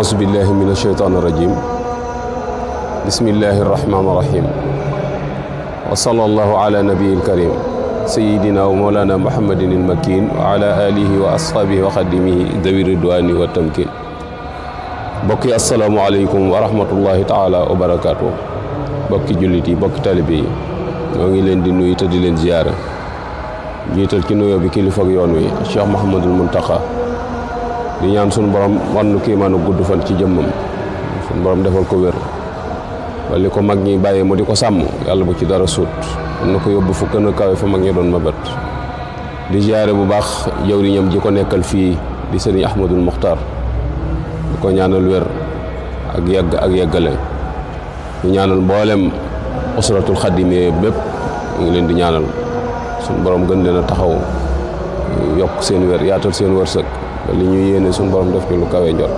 أعوذ بالله من الشيطان الرجيم بسم الله الرحمن الرحيم وصلى الله على نبي الكريم سيدنا ومولانا محمد المكين وعلى آله وأصحابه وخدمه ذوي الرضوان والتمكين. bokki asalaamaaleykum wa rahmatullahi taala wa barakaatu. bokki jullit yi bokki talibe yi ñoo ngi leen di nuyu te di leen ziyaara jiital ci nuyoo bi kilifa ak yoon wi Cheikh Mouhamadul Muntaxa di ñaan suñu borom wan nu kiimaanu gudd fan ci jëmmam suñu borom defal ko wér ba li ko mag ñi bàyyee mu di ko sàmm yàlla bu ci dara suut am na ko yóbbu fu gën a kawe fa mag ñi doon mabët. di ziyaare bu baax jawriñam ji ko nekkal fii di sëriñ Ahmadul Muxtaar di ko ñaanal wér ak yegg ak yeggale ñu ñaanal mboolem usratul xadime bépp ñu ngi leen di ñaanal suñu borom gën leen a taxaw yokk seen wér yaatal seen wërsëg ba li ñu yéene suñu borom def ci lu kawe njot.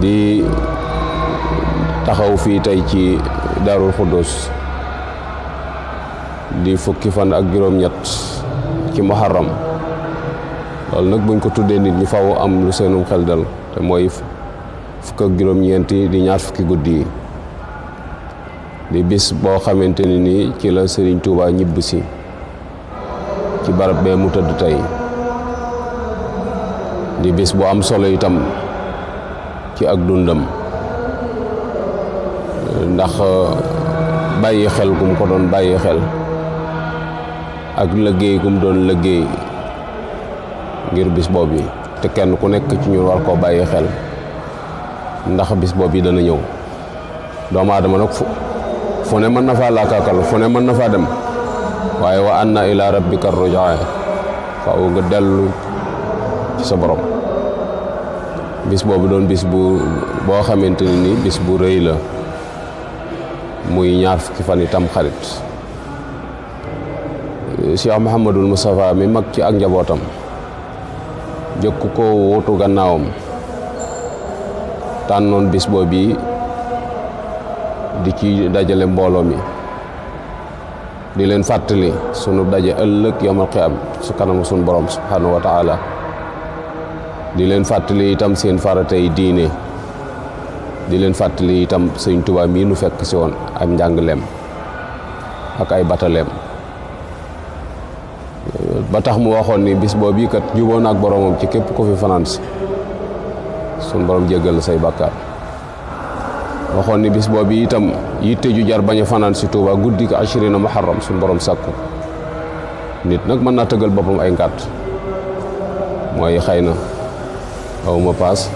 di taxaw fii tey ci Daarul Xuddus di fukki fan ak juróom-ñett ci muharram loolu nag buñ ko tuddee nit ñi faw am lu seenum xel dal te mooy fukk ak juróom-ñeenti di ñaar fukki guddi yi di bis boo xamante ni nii ci la Sëriñ Tuubaa ñibbisi ci barab bee mu tëdd tey di bis bu am solo itam ci ak dundam ndax bàyyi xel gum ko doon bàyyi xel ak liggéey gum doon liggéey ngir bis boobu te kenn ku nekk ci ñun war koo bàyyi xel ndax bis boobu yi dana ñëw. doomu aadama nag fu ne mën na faa laakaakal fu ne mën na faa dem waaye wa anna ila rabbika rujaa faaw nga dellu ci sa borom. bis boobu doon bis boo xamante ne ni bis bu rëy la muy ñaar fukki fan itam xarit. Cheikh Mouhamadul Moustapha mi mag ci ak njabootam jëkk ko wutu gannaawam tànnoon bis boobu di ci dajale mbooloo mi di leen fàttali sunu daje ëllëg yawmal qiyaam su kanamu sunu borom subhanahu wa taala di leen fàttali itam seen faratay diine di leen fàttali itam Sëñ Tuubaa mii nu fekk si woon ak njàngaleem ak ay bataleem ba tax mu waxoon ni bis boobu kat juboon ak boromam ci képp ko fi fanaan si sunu borom jéggal say bàkkaar. waxoon ni bis boobu itam yitte ju jar bañ a fanaan si Tuuba guddi ko ashirina muharram suñu borom sàkku nit nag mën naa tëggal boppam ay ngàtt mooy xëy na awma paas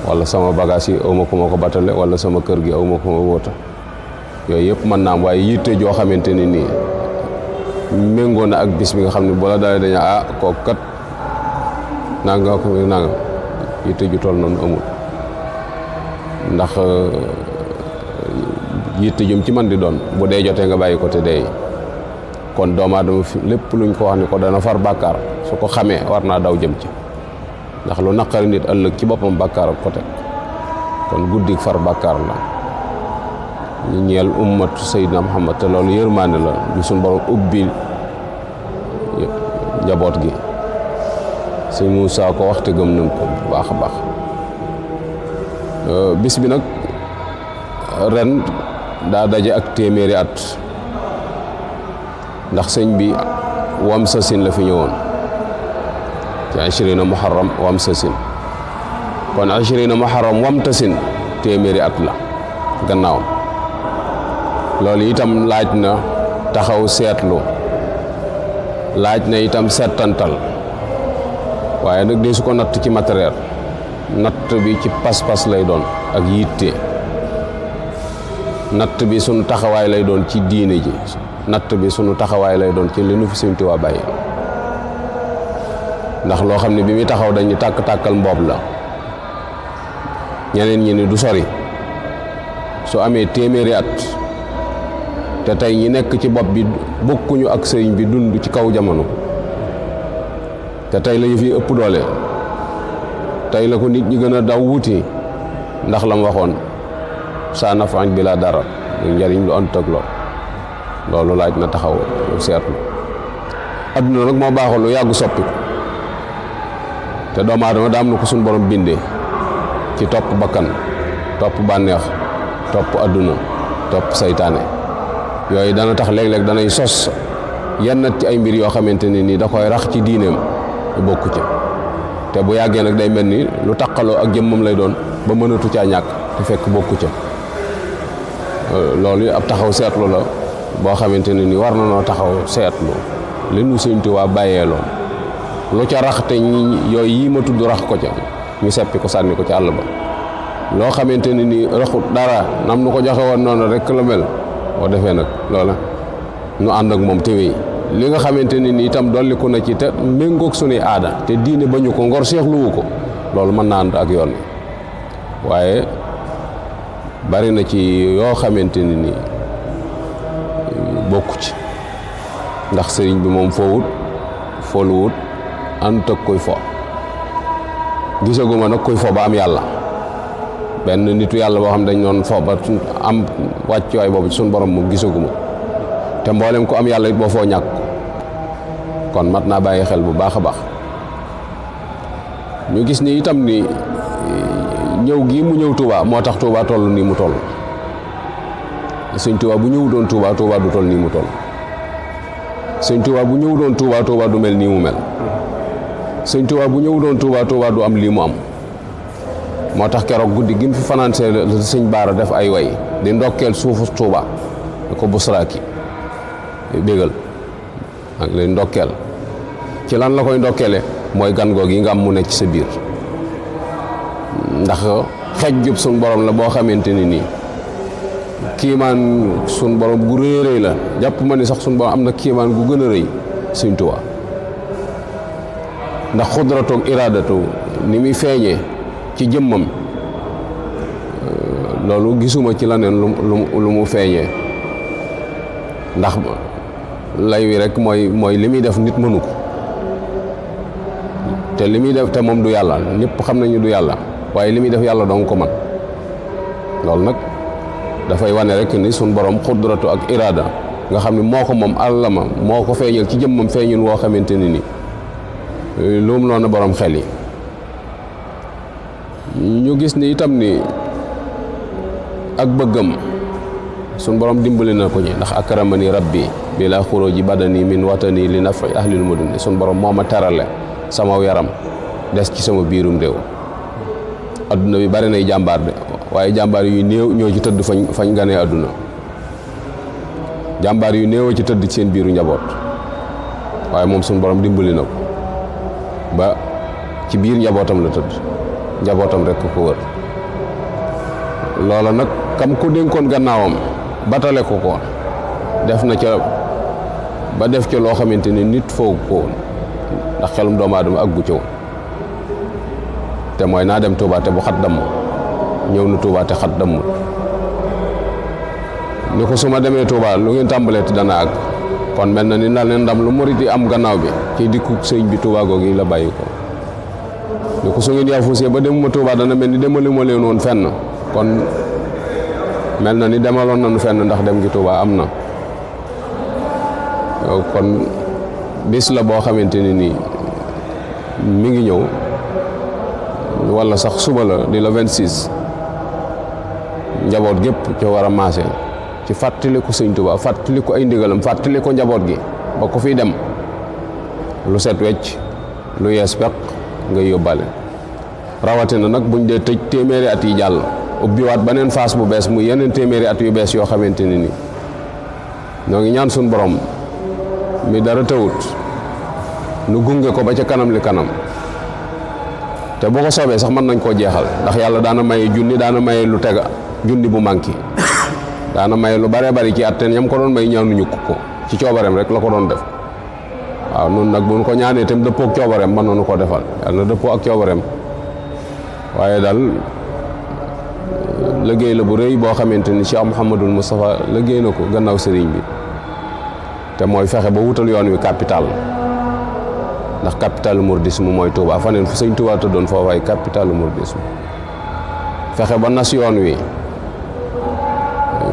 wala sama bagage yi awma ko ma ko batale wala sama kër gi awma ko ma wóota yooyu yëpp mën naa am waaye yitte joo xamante ni nii méngoo na ak bis bi nga xam ne boo la dalee dañu kooku kat nanga ko nanga yitte ju toll noonu amul ndax yitte jum ci man di doon bu dee jotee nga bàyyi ko te dee kon doomu aadama fi lépp luñ ko wax ni ko dana far bàkkaar su ko xamee war naa daw jëm ci ndax lu naqari nit ëllëg ci boppam bàkkaar ak ko teg kon guddi far bàkkaar la ñu ñeel ummatu Seydina Muhammad te loolu yërmaane la ñu suñ borom ubbi njaboot gi sëñ Muusaa ko waxte gëm nañ ko bu baax a baax. bis bi nag ren daa daje ak téeméeri at ndax sëñ bi wam sasin la fi ñëwoon ci ashrina muharram wam sasin kon ashrina muharram wam tasin téeméeri at la gannaawam. loolu itam laaj na taxaw seetlu laaj na itam settantal waaye nag dee su ko natt ci matériel natt bi ci pas-pas lay doon ak yitte natt bi sunu taxawaay lay doon ci diine ji natt bi sunu taxawaay lay doon ci li nu fi Sëñ Tuubaa bàyyi ndax loo xam ne bi muy taxaw dañu tàkk-tàkkal mboob la ñeneen ñi ni du sori su amee téeméeri at te tey ñi nekk ci bopp bi bokkuñu ak sëriñ bi dund ci kaw jamono te tey la ñu fi ëpp doole tey la ko nit ñi gën a daw wuti ndax la mu waxoon saa nafaañ bi laa dara muy njariñ lu ànd ak loolu laaj na taxaw seetlu. adduna nag moo baaxul lu yàggu soppi ko te doomu aadama daa am na ko suñu borom bindee ci topp bakkan, topp bànneex, topp adduna, topp saytaane. yooyu dana tax léeg-léeg danay sos yenn ci ay mbir yoo xamante ne nii da koy rax ci diineem bokku ca, te bu yàggee nag day mel ni lu taqaloo ak jëmmam lay doon ba mënatu caa ñàkk te fekk bokku ca. loolu ab taxaw seetlu la boo xamante ne ni war na noo taxaw seetlu li nu Sëñ Tuubaa bàyyee loon lu ca rax te yooyu yii ma tudd rax ko ca ñu seppi ko sànni ko ci àll ba. loo xamante ne ni raxut dara nam nu ko joxe woon noonu rek la mel boo defee nag loola nu ànd ak moom te wéy li nga xamante ne ni itam dolliku na ci te méngoog sunuy aada te diine bañu ko ngor seexluwu ko loolu mën naa ànd ak yoon wi waaye bari na ci yoo xamante ne ni bokku ci ndax sëriñ bi moom foowut fooluwut ànd ak koy fo gisaguma nag koy fo ba am yàlla benn nitu yàlla boo xam dañ doon fo ba am wàccuwaay boobu ci suñu borom moom gisaguma te mboolem ko am yàlla it boo foo ñàkk kon mat naa bàyyi xel bu baax a baax. ñu gis ni itam ni ñëw gii mu ñëw Touba moo tax Touba toll nii mu toll. Sëñ Touba bu ñëw doon Touba Touba du toll nii mu toll. Sëñ Touba bu ñëw doon Touba Touba du mel nii mu mel. Sëñ Touba bu ñëw doon Touba Touba du am lii mu am. moo tax keroog guddi gi mu fi fanaanse la sëñ Baara def ay way di ndokkeel suufu Touba da ko busraaki bégal ak lay ndokkeel ci lan la koy ndokkeele mooy gan goog yi nga am mu nekk ci sa biir ndax xej jub suñ borom la boo xamante ni nii kiimaan suñ borom gu rëy rëy la jàpp ma ni sax suñ borom am na kiimaan gu gën a rëy Sëñ Tuubaa ndax xudratu ak iraadatu ni muy feeñee ci jëmmam loolu gisuma ci leneen lu mu feeñee ndax lay wi rek mooy li muy def nit mënu ko te li muy def te moom du yàlla ñëpp xam nañu du yàlla waaye li muy def yàlla dong ko man loolu nag dafay wane rek ni suñ borom xudratu ak iraada nga xam ne moo ko moom àllama moo ko feeñal ci jëmmam feeñun woo xamante ni ni lu mu noonu borom xel yi ñu gis ni itam ni ak bëggam suñ borom dimbali na ko ñi ndax akramani rabbi bi la xuruji badani min watani li nafi ahlil muduni suñ borom moo ma terale sama yaram des ci sama biirum réew adduna bi bari nay jàmbaar de waaye jàmbaar yu néew ñoo ci tëdd fañ ganee adduna jàmbaar yu néew ci tëdd ci seen biiru njaboot waaye moom suñ borom dimbali na ko ba ci biir njabootam la tëdd njabootam rek ko wër loola nag kam ko dénkoon gannaawam batale ko def na ca ba def ca loo xamante ni nit foog ko woon ndax xelum doomu aadama aggu ca woon te mooy naa dem Touba te bu xat damm ñëw na Touba te xat dammul ni ko su ma demee Touba lu ngeen tàmbalee te dana àgg kon mel na ni na leen ndam lu murit yi am gannaaw bi ci dikku sëñ bi Touba googu yi la bàyyi ko ni ko su ngeen yaafusee ba demuma Touba dana mel ni demaluma leen woon fenn kon mel na ni demaloon nañu fenn ndax dem gi Touba am na kon bis la boo xamante ni nii mi ngi ñëw wala sax suba la di la 26 njaboot gépp ci war a maase ci fàttaliku Sëñ Touba fàttaliku ay ndigalam fàttaliku njaboot gi ba ko fiy dem lu set wecc lu yees peq ngay yóbbaale rawatina nag buñ dee tëj téeméeri at yi jàll ubbiwaat beneen phase bu bees muy yeneen téeméeri at yu bees yoo xamante ne ni ñoo ngi ñaan suñ borom mi dara tawut nu gunge ko ba ca kanam li kanam te boo ko soobee sax mën nañ koo jeexal ndax yàlla daana maye junni daana maye lu tega junni bu manqué daana maye lu bare bari ci at te ñam ko doon may ñaanuñu ko ci coobareem rek la ko doon def waaw noonu nag bu ñu ko ñaanee itam dëppoo ak coobareem mën nañu ko defal yàlla na dëppoo ak coobareem waaye daal liggéey la bu rëy boo xamante ni Cheikh Mouhamadul Moustapha liggéey na ko gannaaw sëriñ bi te mooy fexe ba wutal yoon wi capital ndax capitalu mouridisme mooy Touba faneen fu sëñ Touba tëddoon foofaay capitalu mouridisme fexe ba nas yoon wi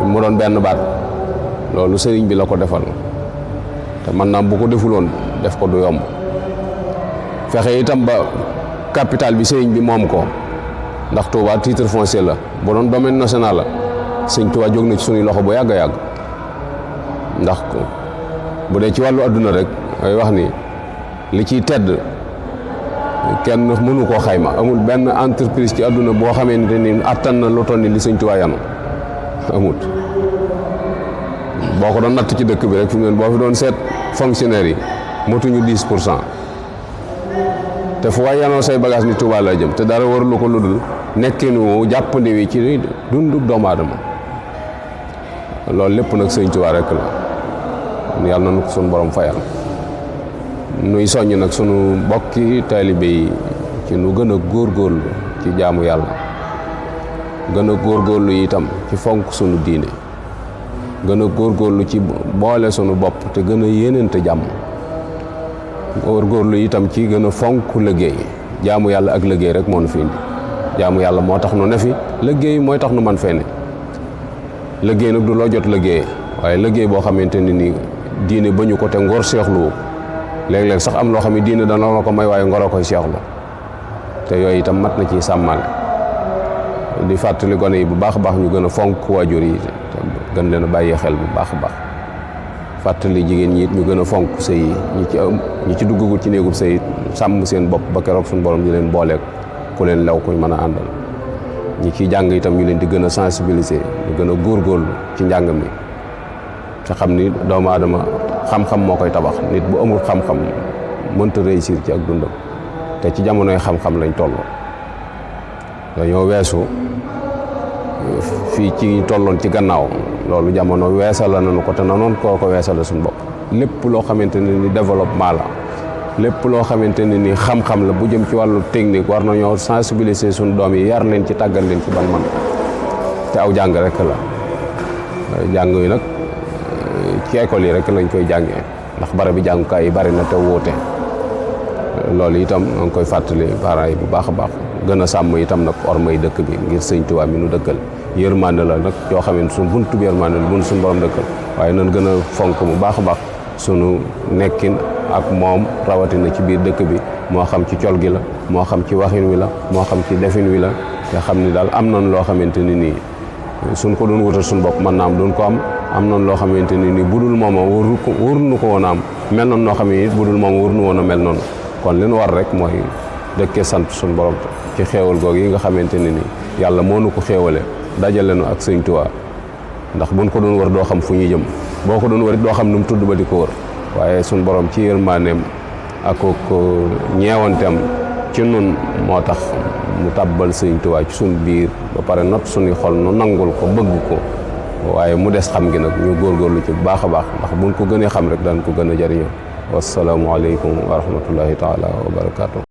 mu doon benn baat loolu sëriñ bi la ko defal te man naam bu ko defuloon def ko du yomb fexe itam ba capital bi sëriñ bi moom ko ndax Touba titre foncier la bu doon domaine national la sëñ Touba jóg na ci suñuy loxo bu yàgg a yàgg ndax bu dee ci wàllu adduna rek ay wax ni li ciy tedd kenn mënu koo xayma. amul benn entreprise ci adduna boo xamee ni attan na lu toll ni li sëñ Touba yanu amut. boo ko doon natt ci dëkk bi rek fi mu ne boo fi doon seet fonctionnaire yi motuñu 10%. te fu waay yanoo say bagage ni Touba la jëm te dara warulu ko lu dul nekkinu jàppandi wi ci dundu doomu aadama. loolu lépp nag sëñ Touba rek la yàlla na nu ko sunu borom fayal. nuy soññ nag sunu bokki taalibe yi ci nu gën a góorgóorlu ci jaamu yàlla gën a góorgóorlu itam ci fonk sunu diine gën a góorgóorlu ci boole sunu bopp te gën a yéenante jàmm góorgóorlu itam ci gën a fonk liggéey jaamu yàlla ak liggéey rek moo nu fi indi jaamu yàlla moo tax nu ne fi liggéey mooy tax nu man fee ne liggéey nag du loo jot liggéey waaye liggéey boo xamante ne ni diine ba ñu ko te ngor seexlu léeg-léeg sax am loo xam ne diine dana la ko may waaye ngor a koy seexlu te yooyu itam mat na ci sàmmale di fàttali gone yi bu baax a baax ñu gën a fonk waajur yi te gën leen a bàyyee xel bu baax a baax fàttali jigéen ñi it ñu gën a fonk sëy yi ñi ci duggagul ci néegub sëy sàmm seen bopp ba keroog suñu borom di leen booleeg ku leen lew kuñ mën a àndal ñi ciy jàng itam ñu leen di gën a sensibiliser ñu gën a góorgóorlu ci njàng mi te xam ni doomu aadama xam-xam moo koy tabax nit bu amul xam-xam mënta réussir ci ak dundam te ci jamonoy xam-xam lañ toll dañoo weesu fii ci tolloon ci gannaaw loolu jamono weesal la nañu ko te nanoon ko weesal suñu bopp lépp loo xamante ne ni développement la lépp loo xamante ne ni xam-xam la bu jëm ci wàllu technique war nañoo sensibiliser suñu doom yi yar leen ci tàggal leen ci ban man te aw jàng rek la jàng yi nag ci école yi rek lañ koy jàngee ndax bara bi jàngukaay yi bari na te wuute loolu itam ñoo ngi koy fàttali parents yi bu baax a baax gën a sàmm itam nag ormay dëkk bi ngir sëñ Tuubaa mi nu dëkkal yërmande la nag yoo xam ne suñu buntu bi yërmande la buñ suñu borom dëkkal waaye nan gën a fonk bu baax a baax sunu nekkin ak moom rawatina ci biir dëkk bi moo xam ci col gi la moo xam ci waxin wi la moo xam ci defin wi la te xam ni daal am nañ loo xamante ni nii suñ ko doon wutal suñu bopp mën naa am doon ko am nañ loo xamante ni nii budul mooma wóorunu ko woon a am mel noonu noo xam ne it budul moom wóorunu woon a mel noonu kon li nu war rek mooy dëkkee sant suñu borom ci xéewal googu yi nga xamante ne nii yàlla moo nu ko xéewale dajale nu ak sëñ Tuubaa ndax buñ ko doon wër doo xam fu ñuy jëm boo ko doon wër it doo xam nu mu tudd ba di ko wër waaye suñ borom ci yërmaaneem ak ko ñeewanteem ci nun moo tax mu tàbbal sëñ Tuubaa ci suñ biir ba pare not suñuy xol nu nangul ko bëgg ko waaye mu des xam gi nag ñu góorgóorlu ci bu baax a baax ndax buñ ko gënee xam rek daan ko gën a jëriñoo wasalaamualeykum wa rahmatullahi taala wa barakaatu.